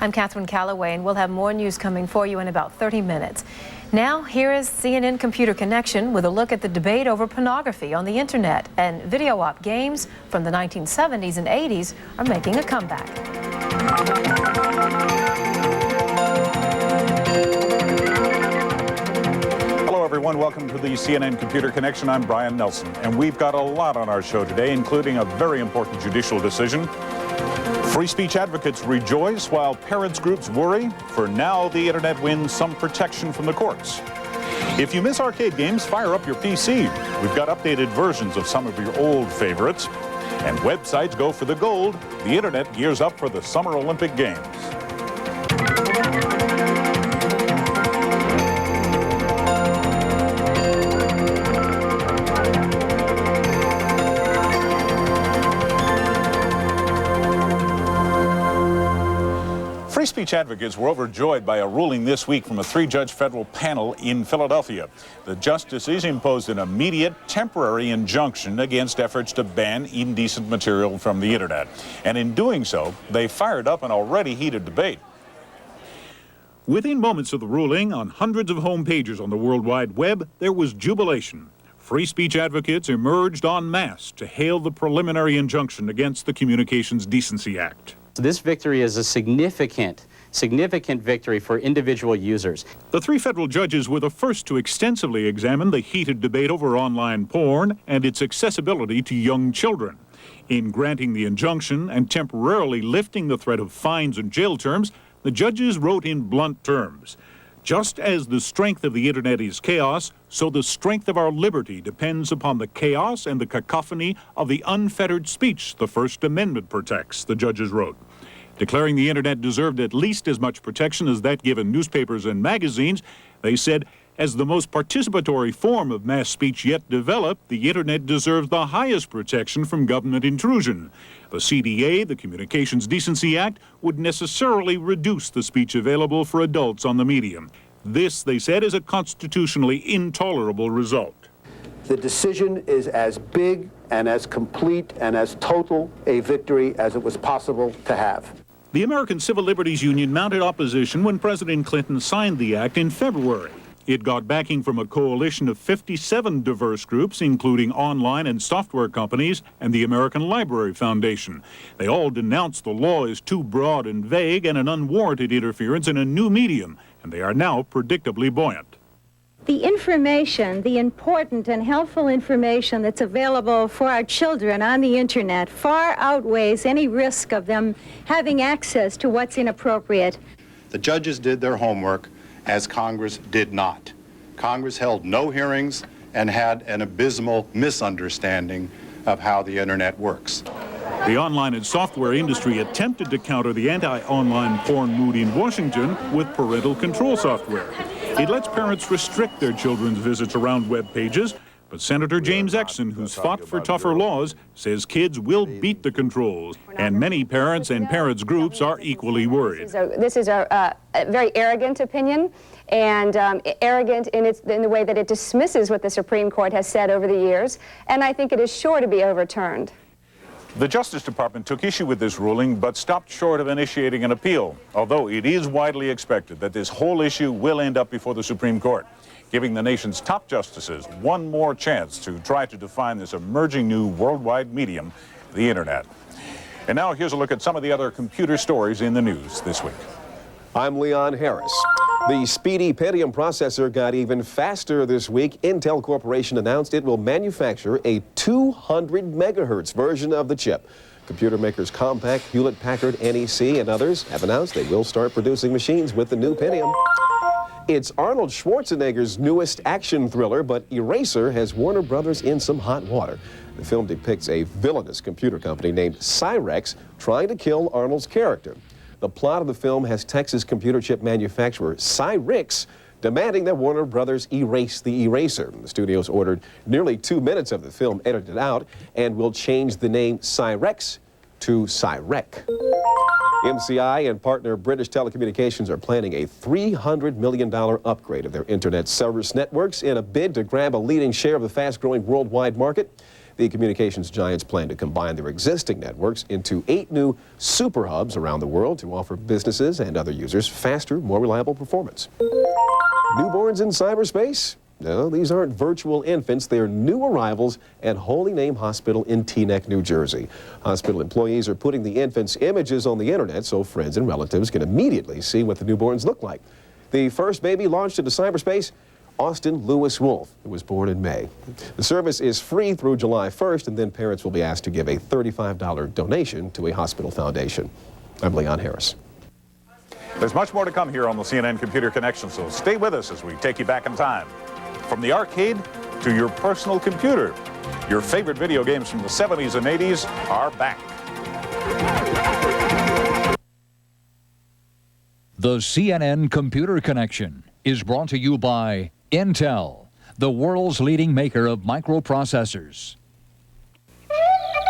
I'm Catherine Calloway, and we'll have more news coming for you in about 30 minutes. Now, here is CNN Computer Connection with a look at the debate over pornography on the internet. And video op games from the 1970s and 80s are making a comeback. Hello, everyone. Welcome to the CNN Computer Connection. I'm Brian Nelson, and we've got a lot on our show today, including a very important judicial decision. Free speech advocates rejoice while parents groups worry. For now, the internet wins some protection from the courts. If you miss arcade games, fire up your PC. We've got updated versions of some of your old favorites. And websites go for the gold. The internet gears up for the Summer Olympic Games. Free speech advocates were overjoyed by a ruling this week from a three-judge federal panel in Philadelphia. The justices imposed an immediate temporary injunction against efforts to ban indecent material from the internet. And in doing so, they fired up an already heated debate. Within moments of the ruling, on hundreds of home pages on the World Wide Web, there was jubilation. Free speech advocates emerged en masse to hail the preliminary injunction against the Communications Decency Act. This victory is a significant victory for individual users. The three federal judges were the first to extensively examine the heated debate over online porn and its accessibility to young children. In granting the injunction and temporarily lifting the threat of fines and jail terms, the judges wrote in blunt terms, "Just as the strength of the internet is chaos, so the strength of our liberty depends upon the chaos and the cacophony of the unfettered speech the First Amendment protects," the judges wrote. Declaring the internet deserved at least as much protection as that given newspapers and magazines, they said, as the most participatory form of mass speech yet developed, the internet deserves the highest protection from government intrusion. The CDA, the Communications Decency Act, would necessarily reduce the speech available for adults on the medium. This, they said, is a constitutionally intolerable result. The decision is as big and as complete and as total a victory as it was possible to have. The American Civil Liberties Union mounted opposition when President Clinton signed the act in February. It got backing from a coalition of 57 diverse groups, including online and software companies and the American Library Foundation. They all denounced the law as too broad and vague and an unwarranted interference in a new medium, and they are now predictably buoyant. The information, the important and helpful information that's available for our children on the internet far outweighs any risk of them having access to what's inappropriate. The judges did their homework, as Congress did not. Congress held no hearings and had an abysmal misunderstanding of how the internet works. The online and software industry attempted to counter the anti-online porn mood in Washington with parental control software. It lets parents restrict their children's visits around web pages, but Senator James Exon, who's fought for tougher laws, says kids will beat the controls, and many parents and parents groups are equally worried. This is a very arrogant opinion, and arrogant in the way that it dismisses what the Supreme Court has said over the years, and I think it is sure to be overturned. The Justice Department took issue with this ruling, but stopped short of initiating an appeal, although it is widely expected that this whole issue will end up before the Supreme Court, giving the nation's top justices one more chance to try to define this emerging new worldwide medium, the internet. And now here's a look at some of the other computer stories in the news this week. I'm Leon Harris. The speedy Pentium processor got even faster this week. Intel Corporation announced it will manufacture a 200 megahertz version of the chip. Computer makers Compaq, Hewlett-Packard, NEC, and others have announced they will start producing machines with the new Pentium. It's Arnold Schwarzenegger's newest action thriller, but Eraser has Warner Brothers in some hot water. The film depicts a villainous computer company named Cyrex trying to kill Arnold's character. The plot of the film has Texas computer chip manufacturer Cyrix demanding that Warner Brothers erase the eraser. The studios ordered nearly 2 minutes of the film edited out and will change the name Cyrex to Cyrec. MCI and partner British Telecommunications are planning a $300 million upgrade of their internet service networks in a bid to grab a leading share of the fast-growing worldwide market. The communications giants plan to combine their existing networks into 8 new super hubs around the world to offer businesses and other users faster, more reliable performance. Newborns in cyberspace? No, these aren't virtual infants. They're new arrivals at Holy Name Hospital in Teaneck, New Jersey. Hospital employees are putting the infants' images on the internet so friends and relatives can immediately see what the newborns look like. The first baby launched into cyberspace, Austin Lewis Wolf, who was born in May. The service is free through July 1st, and then parents will be asked to give a $35 donation to a hospital foundation. I'm Leon Harris. There's much more to come here on the CNN Computer Connection, so stay with us as we take you back in time. From the arcade to your personal computer, your favorite video games from the 70s and 80s are back. The CNN Computer Connection is brought to you by Intel, the world's leading maker of microprocessors.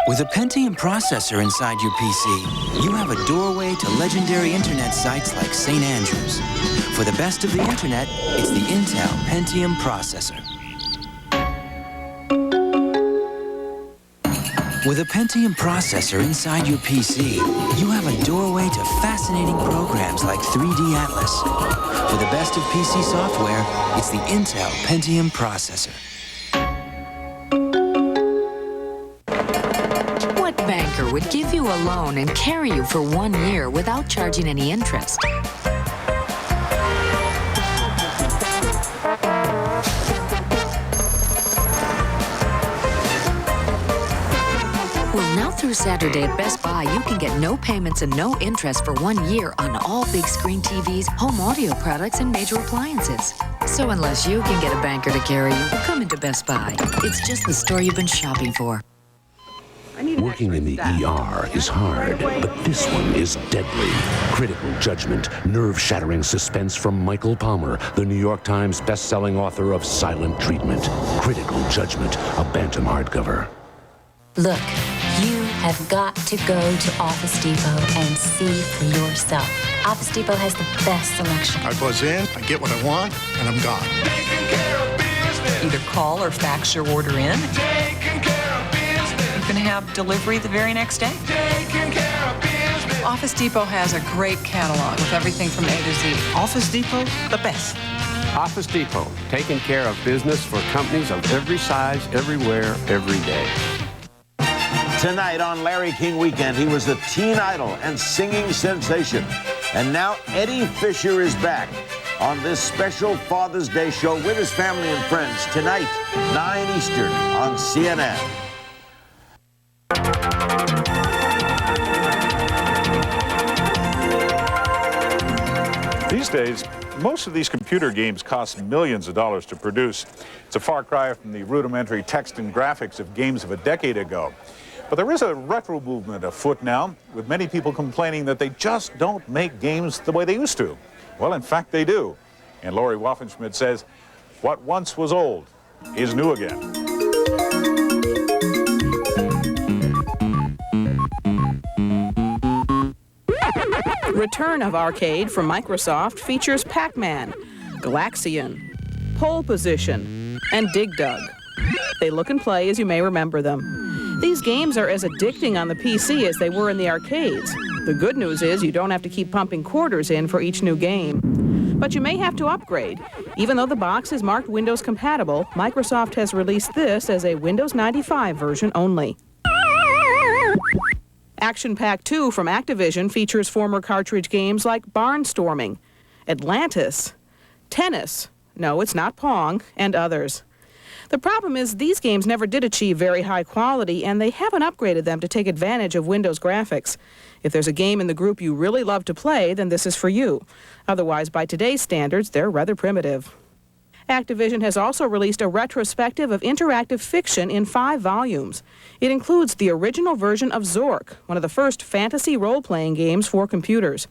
With a Pentium processor inside your PC, you have a doorway to legendary internet sites like St. Andrews. For the best of the internet, it's the Intel Pentium processor. With a Pentium processor inside your PC, you have a doorway to fascinating programs like 3D Atlas. For the best of PC software, it's the Intel Pentium processor. What banker would give you a loan and carry you for 1 year without charging any interest? Well, now through Saturday at Best Buy, you can get no payments and no interest for 1 year on all big screen TVs, home audio products, and major appliances. So unless you can get a banker to carry you, come into Best Buy. It's just the store you've been shopping for. Working in the ER is hard, but this one is deadly. Critical judgment, nerve-shattering suspense from Michael Palmer, the New York Times best-selling author of Silent Treatment. Critical Judgment, a Bantam hardcover. Look, you have got to go to Office Depot and see for yourself. Office Depot has the best selection. I buzz in, I get what I want, and I'm gone. Either call or fax your order in. You can have delivery the very next day. Office Depot has a great catalog with everything from A to Z. Office Depot, the best. Office Depot, taking care of business for companies of every size, everywhere, every day. Tonight on Larry King Weekend, he was a teen idol and singing sensation. And now Eddie Fisher is back on this special Father's Day show with his family and friends tonight, 9 Eastern on CNN. These days, most of these computer games cost millions of dollars to produce. It's a far cry from the rudimentary text and graphics of games of a decade ago. But there is a retro movement afoot now, with many people complaining that they just don't make games the way they used to. Well, in fact, they do. And Lori Waffenschmidt says, what once was old is new again. Return of Arcade from Microsoft features Pac-Man, Galaxian, Pole Position, and Dig Dug. They look and play as you may remember them. These games are as addicting on the PC as they were in the arcades. The good news is you don't have to keep pumping quarters in for each new game. But you may have to upgrade. Even though the box is marked Windows compatible, Microsoft has released this as a Windows 95 version only. Action Pack 2 from Activision features former cartridge games like Barnstorming, Atlantis, Tennis, no, it's not Pong, and others. The problem is these games never did achieve very high quality, and they haven't upgraded them to take advantage of Windows graphics. If there's a game in the group you really love to play, then this is for you. Otherwise, by today's standards, they're rather primitive. Activision has also released a retrospective of interactive fiction in 5 volumes. It includes the original version of Zork, one of the first fantasy role-playing games for computers.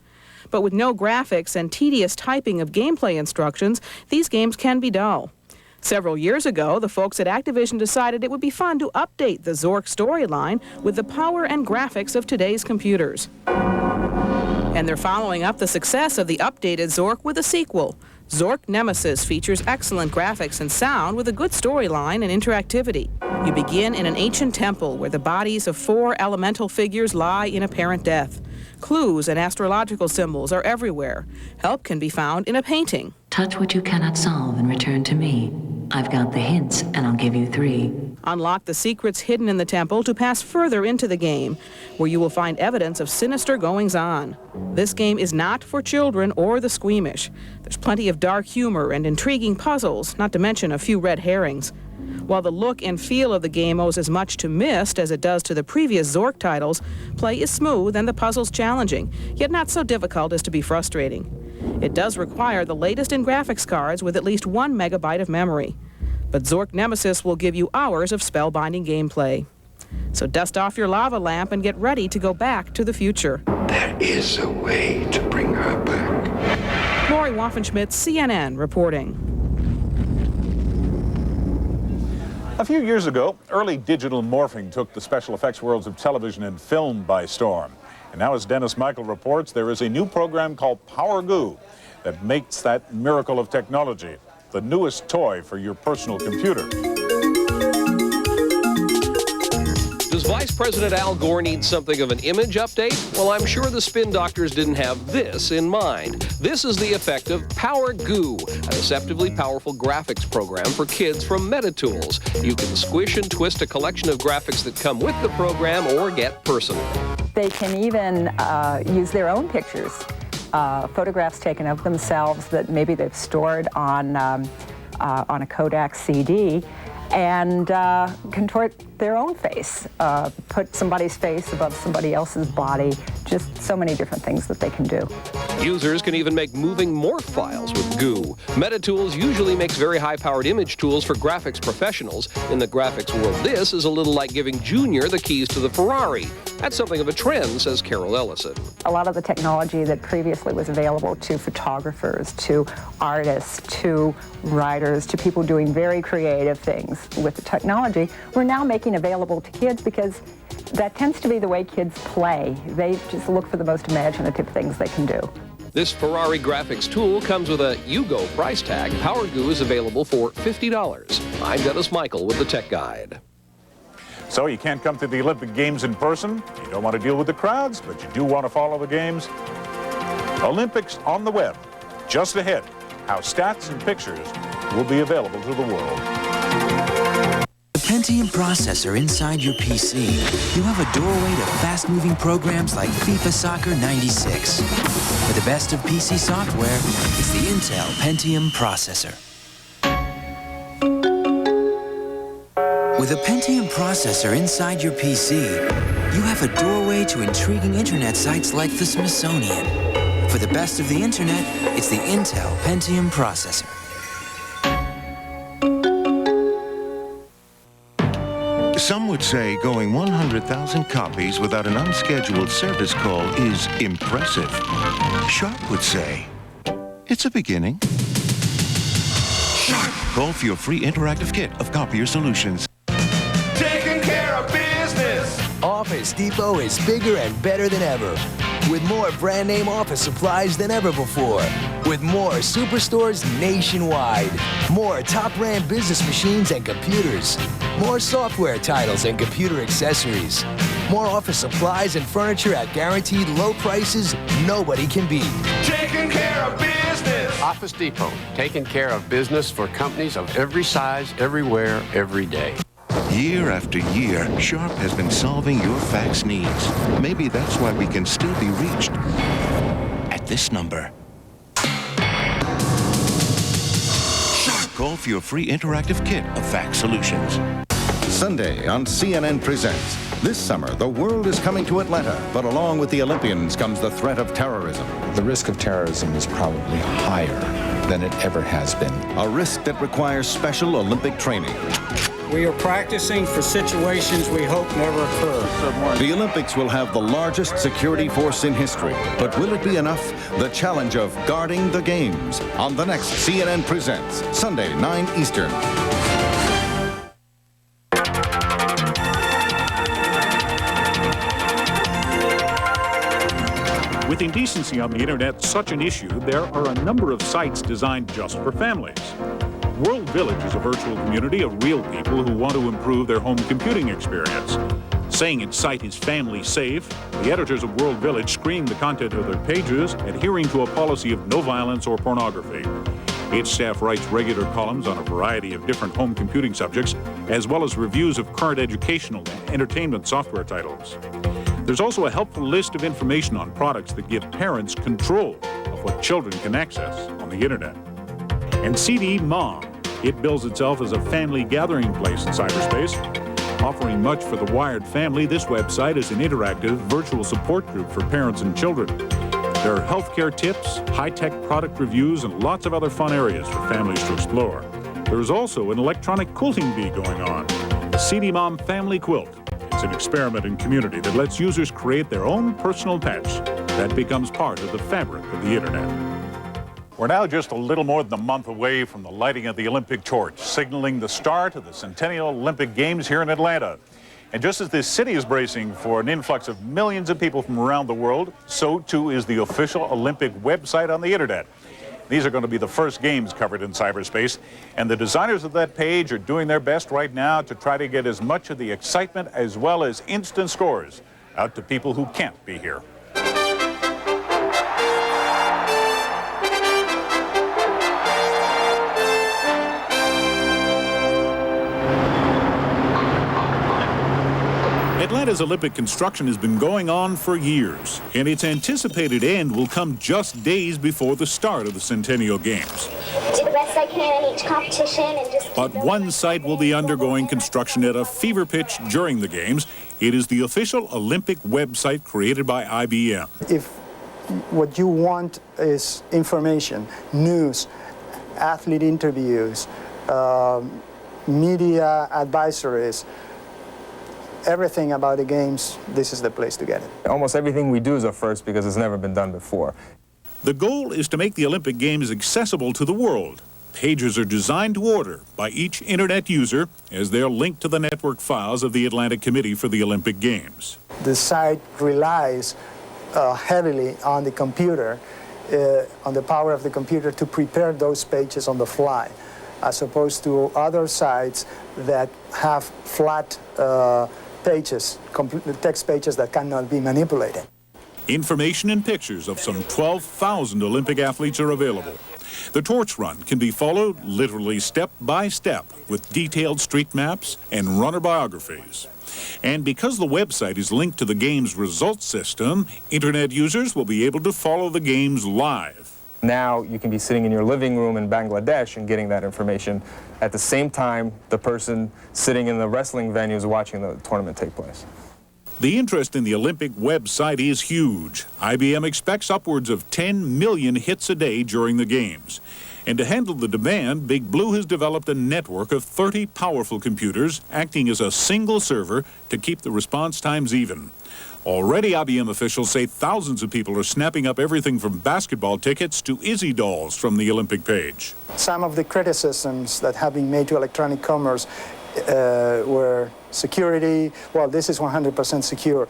But with no graphics and tedious typing of gameplay instructions, these games can be dull. Several years ago, the folks at Activision decided it would be fun to update the Zork storyline with the power and graphics of today's computers. And they're following up the success of the updated Zork with a sequel, Zork Nemesis features excellent graphics and sound with a good storyline and interactivity. You begin in an ancient temple where the bodies of 4 elemental figures lie in apparent death. Clues and astrological symbols are everywhere. Help can be found in a painting. Touch what you cannot solve and return to me. I've got the hints, and I'll give you 3. Unlock the secrets hidden in the temple to pass further into the game, where you will find evidence of sinister goings-on. This game is not for children or the squeamish. There's plenty of dark humor and intriguing puzzles, not to mention a few red herrings. While the look and feel of the game owes as much to Myst as it does to the previous Zork titles, play is smooth and the puzzles challenging, yet not so difficult as to be frustrating. It does require the latest in graphics cards with at least 1 megabyte of memory. But Zork Nemesis will give you hours of spellbinding gameplay. So dust off your lava lamp and get ready to go back to the future. There is a way to bring her back. Lori Waffenschmidt, CNN, reporting. A few years ago, early digital morphing took the special effects worlds of television and film by storm. And now, as Dennis Michael reports, there is a new program called PowerGoo that makes that miracle of technology the newest toy for your personal computer. Does Vice President Al Gore need something of an image update? Well, I'm sure the spin doctors didn't have this in mind. This is the effect of PowerGoo, a deceptively powerful graphics program for kids from MetaTools. You can squish and twist a collection of graphics that come with the program or get personal. They can even use their own pictures, photographs taken of themselves that maybe they've stored on a Kodak CD, and contort their own face, put somebody's face above somebody else's body, just so many different things that they can do. Users can even make moving morph files with Goo. MetaTools usually makes very high-powered image tools for graphics professionals. In the graphics world, this is a little like giving Junior the keys to the Ferrari. That's something of a trend, says Carol Ellison. A lot of the technology that previously was available to photographers, to artists, to writers, to people doing very creative things with the technology, we're now making available to kids because that tends to be the way kids play. They just look for the most imaginative things they can do. This Ferrari graphics tool comes with a you-go price tag. PowerGoo is available for $50. I'm Dennis Michael with the Tech Guide. So you can't come to the Olympic Games in person. You don't want to deal with the crowds, but you do want to follow the games. Olympics on the web. Just ahead, how stats and pictures will be available to the world. The Pentium processor inside your PC. You have a doorway to fast-moving programs like FIFA Soccer 96. For the best of PC software, it's the Intel Pentium processor. With a Pentium processor inside your PC, you have a doorway to intriguing internet sites like the Smithsonian. For the best of the internet, it's the Intel Pentium processor. Some would say going 100,000 copies without an unscheduled service call is impressive. Sharp would say, it's a beginning. Sharp! Call for your free interactive kit of copier solutions. Taking care of business! Office Depot is bigger and better than ever. With more brand name office supplies than ever before. With more superstores nationwide. More top brand business machines and computers. More software titles and computer accessories. More office supplies and furniture at guaranteed low prices nobody can beat. Taking care of business! Office Depot, taking care of business for companies of every size, everywhere, every day. Year after year, Sharp has been solving your fax needs. Maybe that's why we can still be reached at this number. Sharp! Call for your free interactive kit of fax solutions. Sunday on CNN Presents. This summer, the world is coming to Atlanta, but along with the Olympians comes the threat of terrorism. The risk of terrorism is probably higher than it ever has been. A risk that requires special Olympic training. We are practicing for situations we hope never occur. The Olympics will have the largest security force in history, but will it be enough? The challenge of guarding the games on the next CNN Presents, Sunday, 9 Eastern. With indecency on the internet such an issue, there are a number of sites designed just for families. World Village is a virtual community of real people who want to improve their home computing experience. Saying its site is family safe, the editors of World Village screen the content of their pages, adhering to a policy of no violence or pornography. Its staff writes regular columns on a variety of different home computing subjects, as well as reviews of current educational and entertainment software titles. There's also a helpful list of information on products that give parents control of what children can access on the internet. And CD Mom, it bills itself as a family gathering place in cyberspace. Offering much for the wired family, this website is an interactive virtual support group for parents and children. There are healthcare tips, high-tech product reviews, and lots of other fun areas for families to explore. There is also an electronic quilting bee going on, the CD Mom Family Quilt. It's an experiment in community that lets users create their own personal patch that becomes part of the fabric of the internet. We're now just a little more than a month away from the lighting of the Olympic torch, signaling the start of the Centennial Olympic Games here in Atlanta. And just as this city is bracing for an influx of millions of people from around the world, so too is the official Olympic website on the internet. These are going to be the first games covered in cyberspace, and the designers of that page are doing their best right now to try to get as much of the excitement as well as instant scores out to people who can't be here. Atlanta's Olympic construction has been going on for years, and its anticipated end will come just days before the start of the Centennial Games. Do the best I can in each competition and just... But one site will be undergoing construction at a fever pitch during the Games. It is the official Olympic website created by IBM. If what you want is information, news, athlete interviews, media advisories, everything about the games, this is the place to get it. Almost everything we do is a first because it's never been done before. The goal is to make the Olympic Games accessible to the world. Pages are designed to order by each internet user as they're linked to the network files of the Atlantic Committee for the Olympic Games. The site relies heavily on the computer, on the power of the computer to prepare those pages on the fly, as opposed to other sites that have flat pages, text pages that cannot be manipulated. Information and pictures of some 12,000 Olympic athletes are available. The torch run can be followed literally step by step with detailed street maps and runner biographies. And because the website is linked to the game's results system, internet users will be able to follow the games live. Now you can be sitting in your living room in Bangladesh and getting that information at the same time the person sitting in the wrestling venue is watching the tournament take place. The interest in the Olympic website is huge. IBM expects upwards of 10 million hits a day during the Games. And to handle the demand, Big Blue has developed a network of 30 powerful computers acting as a single server to keep the response times even. Already, IBM officials say thousands of people are snapping up everything from basketball tickets to Izzy dolls from the Olympic page. Some of the criticisms that have been made to electronic commerce were security. Well, this is 100% secure.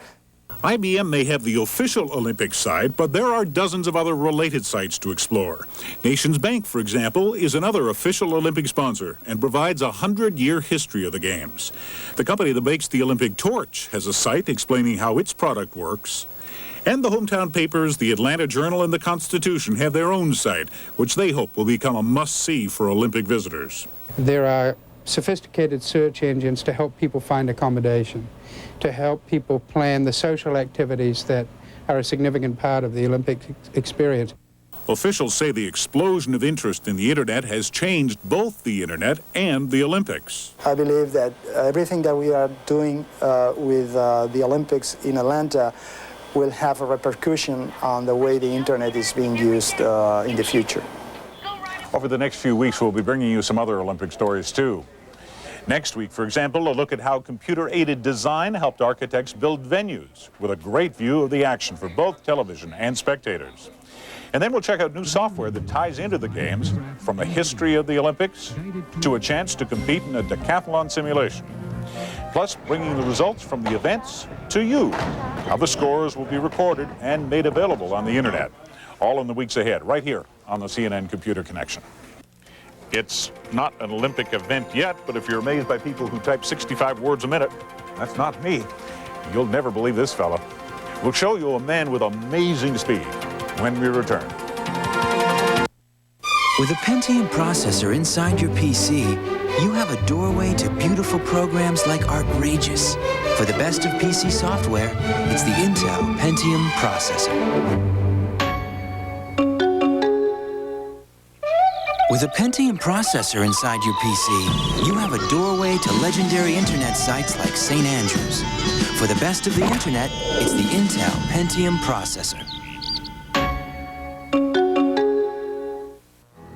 IBM may have the official Olympic site, but there are dozens of other related sites to explore. Nations Bank, for example, is another official Olympic sponsor and provides a 100-year history of the Games. The company that makes the Olympic torch has a site explaining how its product works. And the hometown papers, the Atlanta Journal and the Constitution, have their own site, which they hope will become a must-see for Olympic visitors. There are sophisticated search engines to help people find accommodation, to help people plan the social activities that are a significant part of the Olympic experience. Officials say the explosion of interest in the internet has changed both the internet and the Olympics. I believe that everything that we are doing with the Olympics in Atlanta will have a repercussion on the way the internet is being used in the future. Over the next few weeks, we'll be bringing you some other Olympic stories, too. Next week, for example, a look at how computer-aided design helped architects build venues with a great view of the action for both television and spectators. And then we'll check out new software that ties into the Games, from a history of the Olympics to a chance to compete in a decathlon simulation. plus bringing the results from the events to you. Now, the scores will be recorded and made available on the internet, all in the weeks ahead, right here on the CNN Computer Connection. It's not an Olympic event yet, but if you're amazed by people who type 65 words a minute, that's not me. You'll never believe this fella. We'll show you a man with amazing speed when we return. With a Pentium processor inside your PC, you have a doorway to beautiful programs like Artrageous. For the best of PC software, it's the Intel Pentium processor. With a Pentium processor inside your PC, you have a doorway to legendary internet sites like St. Andrews. For the best of the internet, it's the Intel Pentium processor.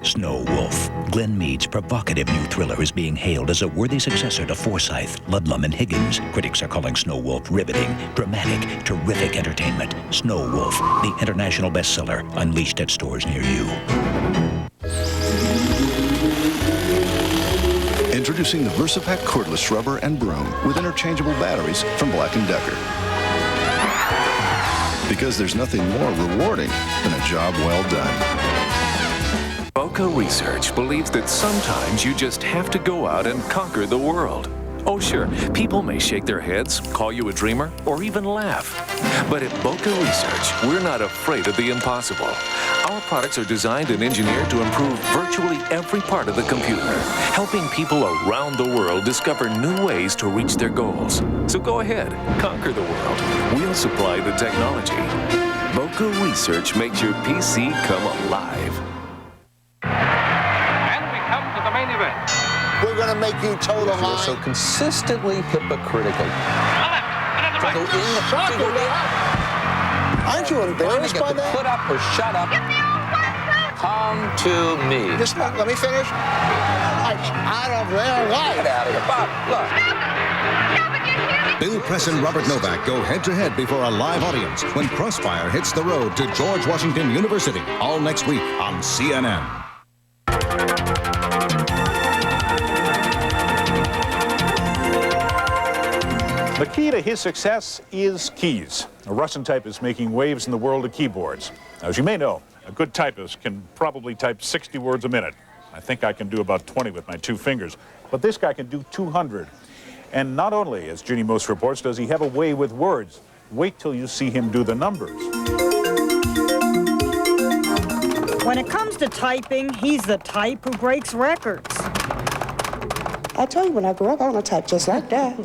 Snow Wolf. Glenn Mead's provocative new thriller is being hailed as a worthy successor to Forsyth, Ludlum, and Higgins. Critics are calling Snow Wolf riveting, dramatic, terrific entertainment. Snow Wolf, the international bestseller, unleashed at stores near you. Introducing the VersaPack cordless rubber and broom with interchangeable batteries from Black & Decker. Because there's nothing more rewarding than a job well done. Boca Research believes that sometimes you just have to go out and conquer the world. Oh sure, people may shake their heads, call you a dreamer, or even laugh. But at Boca Research, we're not afraid of the impossible. Our products are designed and engineered to improve virtually every part of the computer, helping people around the world discover new ways to reach their goals. So go ahead, conquer the world. We'll supply the technology. Boca Research makes your PC come alive. We're going to make you toe the line. So consistently hypocritical. Aren't you embarrassed by that? Put up or shut up. Come to me. Just let me finish. Out of their life. Get out of here, Bob. Look. Bill Press and Robert Novak go head-to-head before a live audience when Crossfire hits the road to George Washington University, all next week on CNN. The key to his success is keys. A Russian typist making waves in the world of keyboards. Now, as you may know, a good typist can probably type 60 words a minute. I think I can do about 20 with my 2 fingers. But this guy can do 200. And not only, as Ginny Most reports, does he have a way with words. Wait till you see him do the numbers. When it comes to typing, he's the type who breaks records. I tell you, when I grow up, I want to type just like that.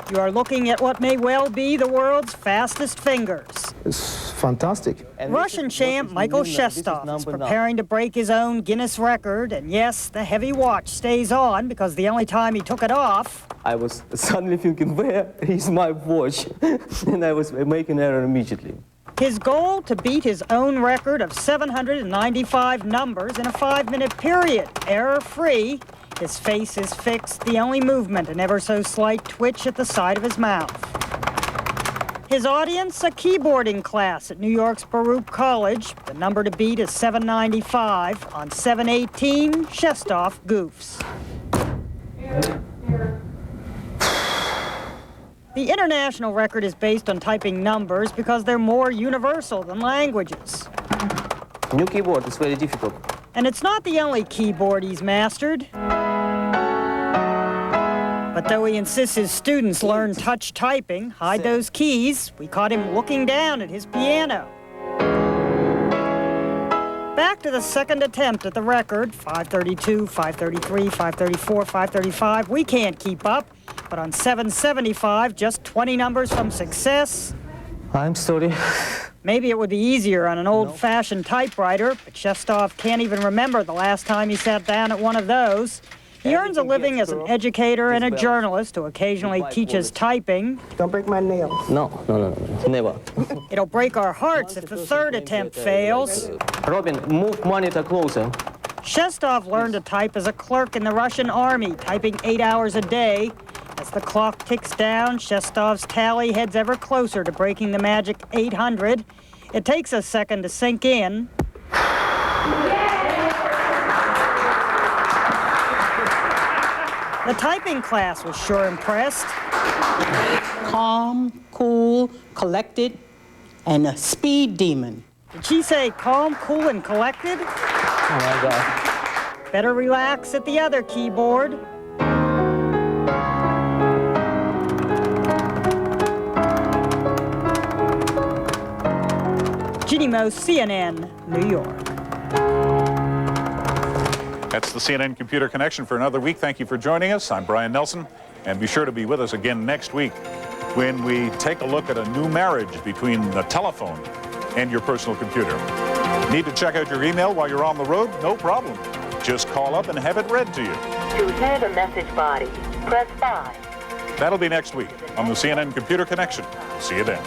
You are looking at what may well be the world's fastest fingers. It's fantastic. Russian champ Michael Shestov is preparing to break his own Guinness record, and yes, the heavy watch stays on because the only time he took it off... I was suddenly thinking, where is my watch? And I was making an error immediately. His goal, to beat his own record of 795 numbers in a 5-minute period, error-free. His face is fixed, the only movement an ever so slight twitch at the side of his mouth. His audience, a keyboarding class at New York's Baruch College. The number to beat is 795. On 718, Shestov goofs. The international record is based on typing numbers because they're more universal than languages. New keyboard is very difficult. And it's not the only keyboard he's mastered. But though he insists his students learn touch typing, hide those keys, we caught him looking down at his piano. Back to the second attempt at the record, 532, 533, 534, 535. We can't keep up, but on 775, just 20 numbers from success. I'm sorry. Maybe it would be easier on an old-fashioned typewriter, but Shestov can't even remember the last time he sat down at one of those. He earns a living as an educator and a journalist who occasionally teaches typing. Don't break my nails. No, never. It'll break our hearts if the third attempt fails. Robin, move monitor closer. Shestov learned to type as a clerk in the Russian army, typing 8 hours a day. As the clock ticks down, Shestov's tally heads ever closer to breaking the magic 800. It takes a second to sink in. The typing class was sure impressed. Calm, cool, collected, and a speed demon. Did she say calm, cool, and collected? Oh my God. Better relax at the other keyboard. Jeannie Moe, CNN, New York. That's the CNN Computer Connection for another week. Thank you for joining us. I'm Brian Nelson, and be sure to be with us again next week when we take a look at a new marriage between the telephone and your personal computer. Need to check out your email while you're on the road? No problem. Just call up and have it read to you. To hear the message body, press 5. That'll be next week on the CNN Computer Connection. See you then.